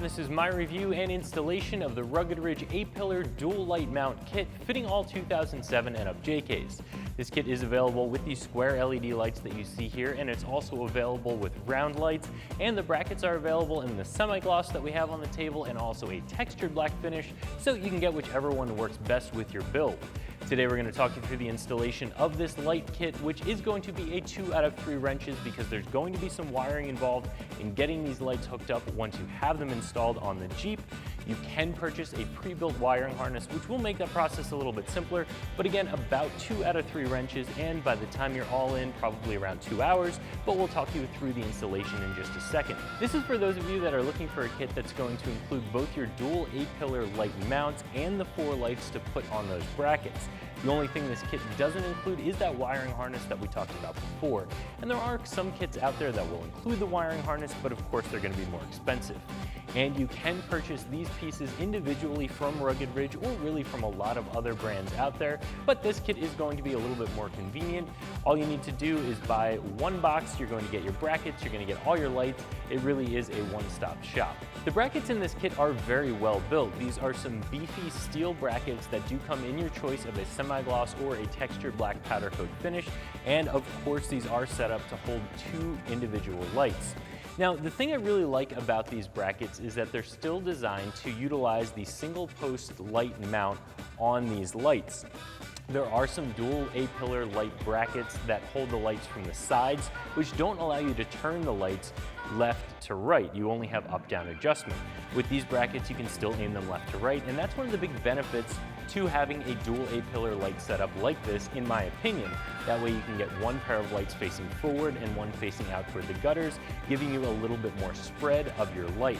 This is my review and installation of the Rugged Ridge A-pillar dual light mount kit fitting all 2007 and up JKs. This kit is available with these square LED lights that you see here, and it's also available with round lights, and the brackets are available in the semi-gloss that we have on the table and also a textured black finish, so you can get whichever one works best with your build. Today we're going to talk you through the installation of this light kit, which is going to be a 2 out of 3 wrenches because there's going to be some wiring involved in getting these lights hooked up once you have them installed on the Jeep. You can purchase a pre-built wiring harness, which will make that process a little bit simpler, but again, about 2 out of 3 wrenches, and by the time you're all in, probably around 2 hours, but we'll talk you through the installation in just a second. This is for those of you that are looking for a kit that's going to include both your dual A-pillar light mounts and the 4 lights to put on those brackets. The only thing this kit doesn't include is that wiring harness that we talked about before. And there are some kits out there that will include the wiring harness, but of course they're going to be more expensive. And you can purchase these pieces individually from Rugged Ridge or really from a lot of other brands out there, but this kit is going to be a little bit more convenient. All you need to do is buy one box. You're going to get your brackets, you're going to get all your lights. It really is a one-stop shop. The brackets in this kit are very well built. These are some beefy steel brackets that do come in your choice of a semi-gloss or a textured black powder coat finish, and of course these are set up to hold 2 individual lights. Now, the thing I really like about these brackets is that they're still designed to utilize the single post light mount on these lights. There are some dual A-pillar light brackets that hold the lights from the sides, which don't allow you to turn the lights left to right. You only have up-down adjustment. With these brackets, you can still aim them left to right, and that's one of the big benefits to having a dual A-pillar light setup like this, in my opinion. That way you can get one pair of lights facing forward and one facing out toward the gutters, giving you a little bit more spread of your light.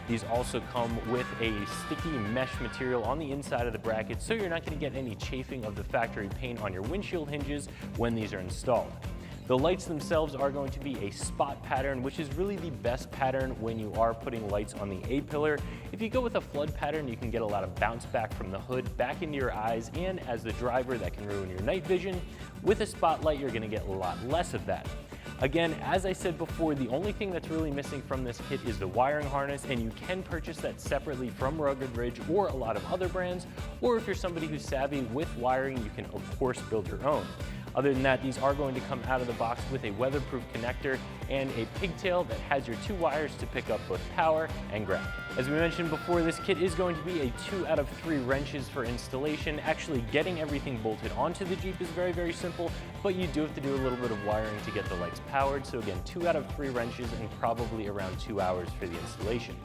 These also come with a sticky mesh material on the inside of the bracket, so you're not going to get any chafing of the factory paint on your windshield hinges when these are installed. The lights themselves are going to be a spot pattern, which is really the best pattern when you are putting lights on the A-pillar. If you go with a flood pattern, you can get a lot of bounce back from the hood back into your eyes, and as the driver, that can ruin your night vision. With a spotlight, you're going to get a lot less of that. Again, as I said before, the only thing that's really missing from this kit is the wiring harness, and you can purchase that separately from Rugged Ridge or a lot of other brands, or if you're somebody who's savvy with wiring, you can of course build your own. Other than that, these are going to come out of the box with a weatherproof connector and a pigtail that has your 2 wires to pick up both power and ground. As we mentioned before, this kit is going to be a 2 out of 3 wrenches for installation. Actually, getting everything bolted onto the Jeep is very, very simple, but you do have to do a little bit of wiring to get the lights powered. So again, 2 out of 3 wrenches and probably around 2 hours for the installation.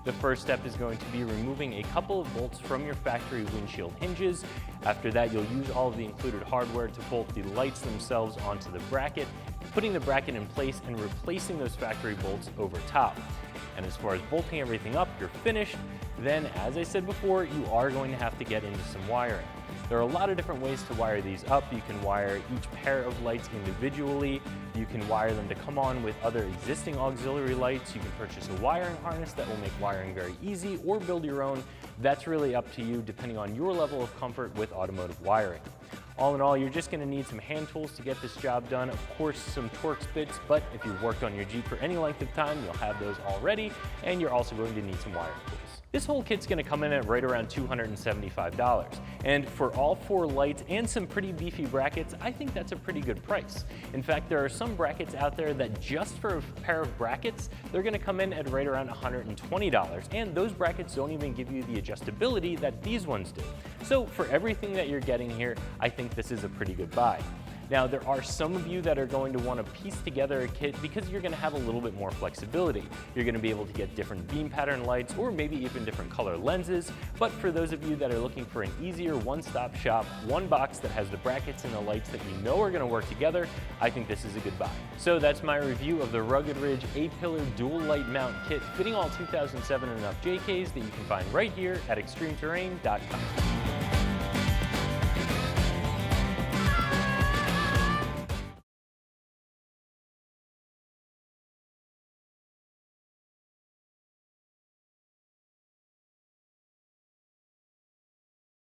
The first step is going to be removing a couple of bolts from your factory windshield hinges. After that, you'll use all of the included hardware to bolt the lights themselves onto the bracket, putting the bracket in place and replacing those factory bolts over top. And as far as bolting everything up, you're finished. Then, as I said before, you are going to have to get into some wiring. There are a lot of different ways to wire these up. You can wire each pair of lights individually. You can wire them to come on with other existing auxiliary lights. You can purchase a wiring harness that will make wiring very easy, or build your own. That's really up to you, depending on your level of comfort with automotive wiring. All in all, you're just going to need some hand tools to get this job done. Of course, some Torx bits, but if you've worked on your Jeep for any length of time, you'll have those already, and you're also going to need some wiring tools. This whole kit's going to come in at right around $275. And for all 4 lights and some pretty beefy brackets, I think that's a pretty good price. In fact, there are some brackets out there that just for a pair of brackets, they're going to come in at right around $120. And those brackets don't even give you the adjustability that these ones do. So for everything that you're getting here, I think this is a pretty good buy. Now, there are some of you that are going to want to piece together a kit because you're going to have a little bit more flexibility. You're going to be able to get different beam pattern lights or maybe even different color lenses. But for those of you that are looking for an easier one-stop shop, one box that has the brackets and the lights that you know are going to work together, I think this is a good buy. So that's my review of the Rugged Ridge A-pillar dual light mount kit fitting all 2007 and up JKs that you can find right here at ExtremeTerrain.com.